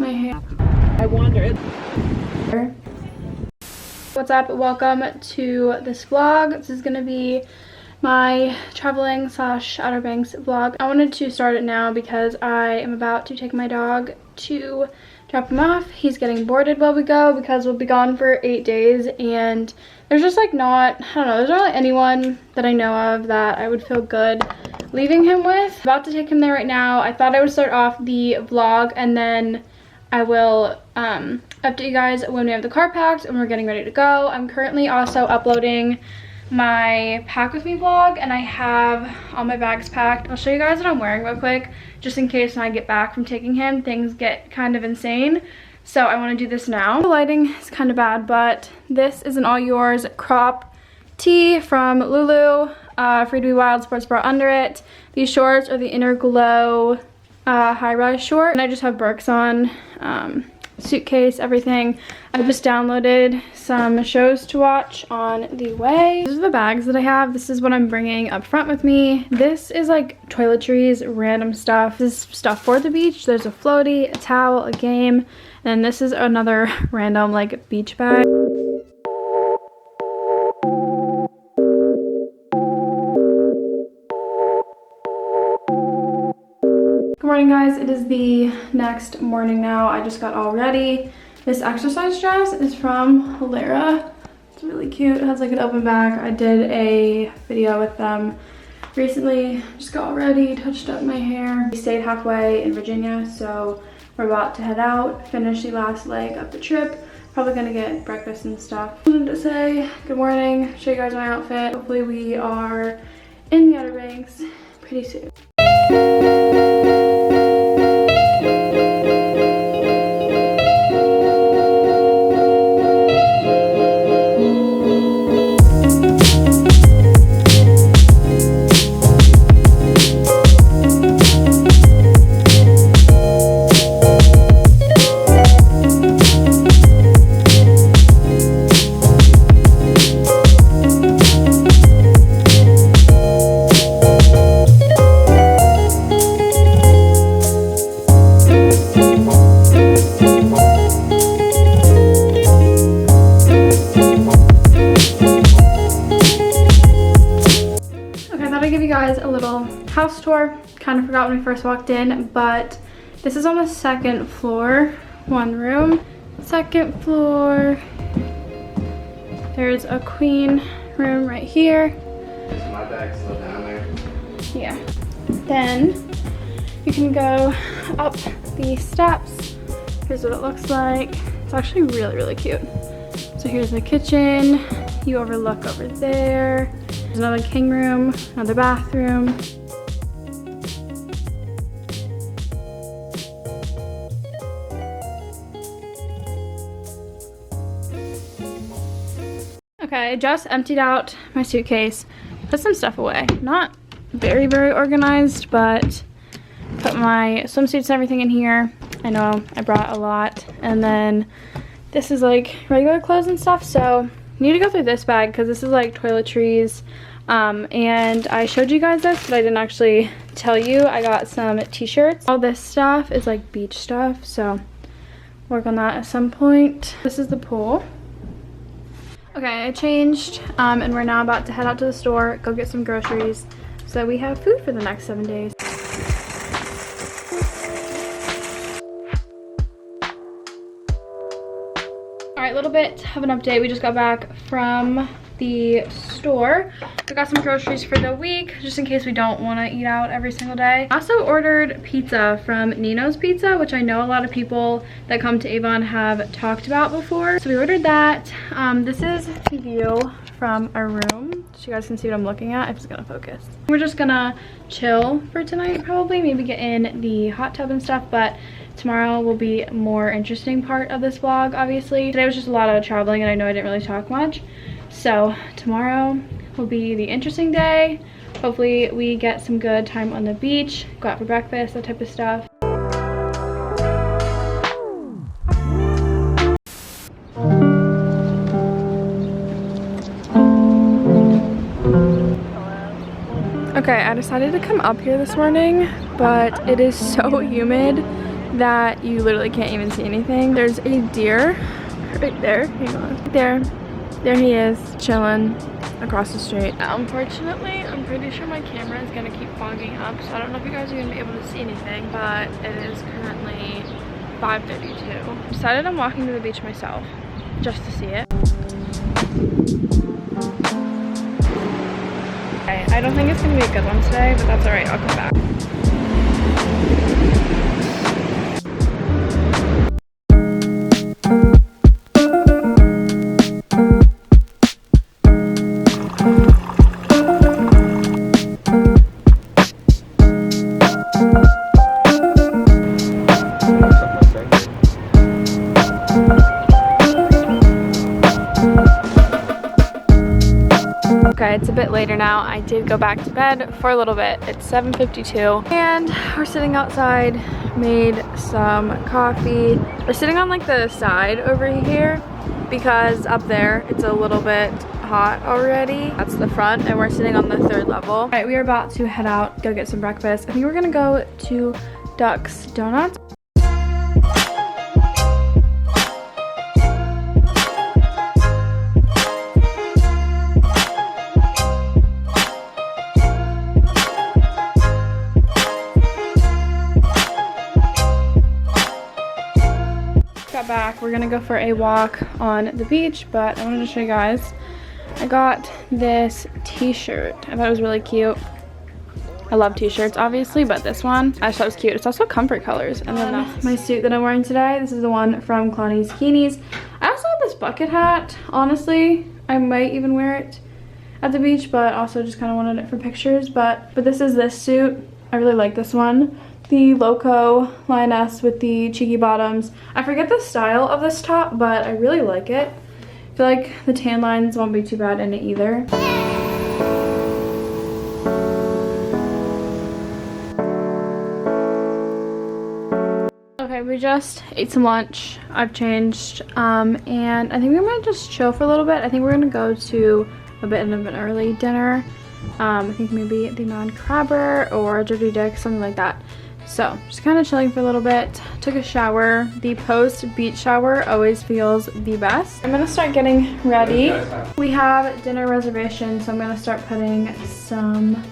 my hair. I wonder. What's up? Welcome to this vlog. This is gonna be my traveling / Outer Banks vlog. I wanted to start it now because I am about to take my dog to drop him off. He's getting boarded while we go because we'll be gone for 8 days, and there's just like I don't know, there's not really anyone that I know of that I would feel good leaving him with. About to take him there right now. I thought I would start off the vlog and then I will update you guys when we have the car packed and we're getting ready to go. I'm currently also uploading my pack with me vlog, and I have all my bags packed. I'll show you guys what I'm wearing real quick, just in case when I get back from taking him things get kind of insane. So I want to do this now. The lighting is kind of bad, but this is an all yours crop tee from Lulu, Free to Be Wild sports bra under it. These shorts are the Inner Glow high-rise short, and I just have Birks on, suitcase, everything. I just downloaded some shows to watch on the way. These are the bags that I have. This is what I'm bringing up front with me. This is like toiletries, random stuff. This is stuff for the beach. There's a floaty, a towel, a game, and this is another random like beach bag. Good morning, guys. It is the next morning now. I just got all ready. This exercise dress is from Hilera. It's really cute. It has like an open back. I did a video with them recently. Just got all ready, touched up my hair. We stayed halfway in Virginia, so we're about to head out, finish the last leg of the trip. Probably gonna get breakfast and stuff. I wanted to say good morning, show you guys my outfit. Hopefully we are in the Outer Banks pretty soon. House tour. Kind of forgot when we first walked in, but this is on the second floor. One room. Second floor. There's a queen room right here. My bag's still down there. Yeah. Then you can go up the steps. Here's what it looks like. It's actually really, really cute. So here's the kitchen. You overlook over there. There's another king room, another bathroom. Okay, I just emptied out my suitcase, put some stuff away. Not very, very organized, but put my swimsuits and everything in here. I know I brought a lot. And then this is like regular clothes and stuff, so I need to go through this bag because this is like toiletries. And I showed you guys this, but I didn't actually tell you. I got some t-shirts. All this stuff is like beach stuff, so work on that at some point. This is the pool. Okay, I changed, and we're now about to head out to the store, go get some groceries, so we have food for the next 7 days. Alright, a little bit of an update. We just got back from the store. We got some groceries for the week, just in case we don't want to eat out every single day. I also ordered pizza from Nino's Pizza, which I know a lot of people that come to Avon have talked about before. So we ordered that. This is the view from our room, so you guys can see what I'm looking at. If it's gonna focus. We're just gonna chill for tonight, probably. Maybe get in the hot tub and stuff, but tomorrow will be a more interesting part of this vlog, obviously. Today was just a lot of traveling, and I know I didn't really talk much. So tomorrow will be the interesting day. Hopefully we get some good time on the beach, go out for breakfast, that type of stuff. Okay, I decided to come up here this morning, but it is so humid that you literally can't even see anything. There's a deer right there. Hang on. There he is, chilling across the street. Unfortunately, I'm pretty sure my camera is gonna keep fogging up, so I don't know if you guys are gonna be able to see anything, but it is currently 5:32. Decided I'm walking to the beach myself, just to see it. Okay, I don't think it's gonna be a good one today, but that's alright, I'll come back. Okay, it's a bit later now. I did go back to bed for a little bit. It's 7:52 and we're sitting outside, made some coffee. We're sitting on like the side over here because up there it's a little bit hot already. That's the front and we're sitting on the 3rd level. All right, we are about to head out, go get some breakfast. I think we're gonna go to Duck's Donuts. Back, we're gonna go for a walk on the beach, but I wanted to show you guys, I got this t-shirt. I thought it was really cute. I love t-shirts obviously, but this one I just thought it was cute. It's also comfort colors. And then my suit that I'm wearing today, this is the one from Claudine's Bikinis. I also have this bucket hat. Honestly, I might even wear it at the beach, but also just kind of wanted it for pictures. But this is this suit. I really like this one. The Loco lioness with the cheeky bottoms. I forget the style of this top, but I really like it. I feel like the tan lines won't be too bad in it either. Okay, we just ate some lunch. I've changed, and I think we might just chill for a little bit. I think we're gonna go to a bit of an early dinner. I think maybe the non-crabber or Dirty Dick, something like that. So, just kind of chilling for a little bit. Took a shower. The post-beach shower always feels the best. I'm gonna start getting ready. We have dinner reservations, so I'm gonna start putting some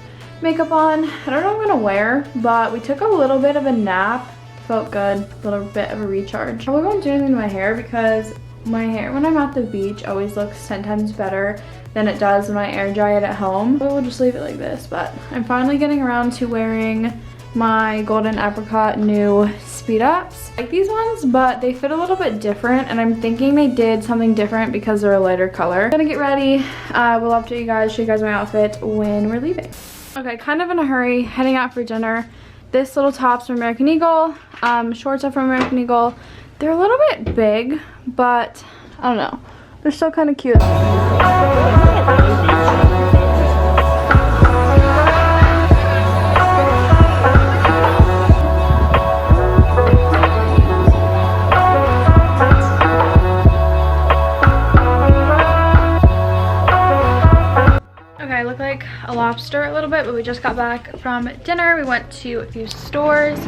makeup on. I don't know what I'm gonna wear, but we took a little bit of a nap. Felt good, a little bit of a recharge. Probably won't do anything to my hair because my hair when I'm at the beach always looks 10 times better than it does when I air dry it at home. We'll just leave it like this, but I'm finally getting around to wearing my golden apricot new speed ups. I like these ones, but they fit a little bit different, and I'm thinking they did something different because they're a lighter color. I'm gonna get ready. We'll update you guys, show you guys my outfit when we're leaving. Okay, kind of in a hurry, heading out for dinner. This little top's from American Eagle. Shorts are from American Eagle. They're a little bit big, but I don't know. They're still kind of cute. I look like a lobster a little bit, but we just got back from dinner. We went to a few stores,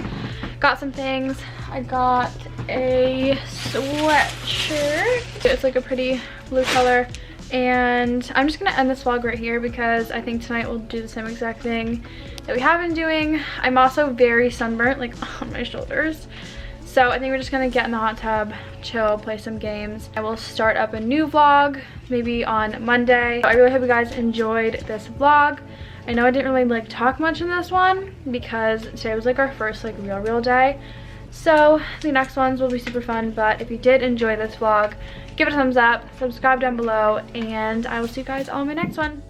got some things. I got a sweatshirt. It's like a pretty blue color, and I'm just gonna end this vlog right here because I think tonight we'll do the same exact thing that we have been doing. I'm also very sunburnt, like on my shoulders. So I think we're just gonna get in the hot tub, chill, play some games. I will start up a new vlog maybe on Monday. I really hope you guys enjoyed this vlog. I know I didn't really like talk much in this one because today was like our first like real day. So the next ones will be super fun, but if you did enjoy this vlog, give it a thumbs up, subscribe down below, and I will see you guys on my next one.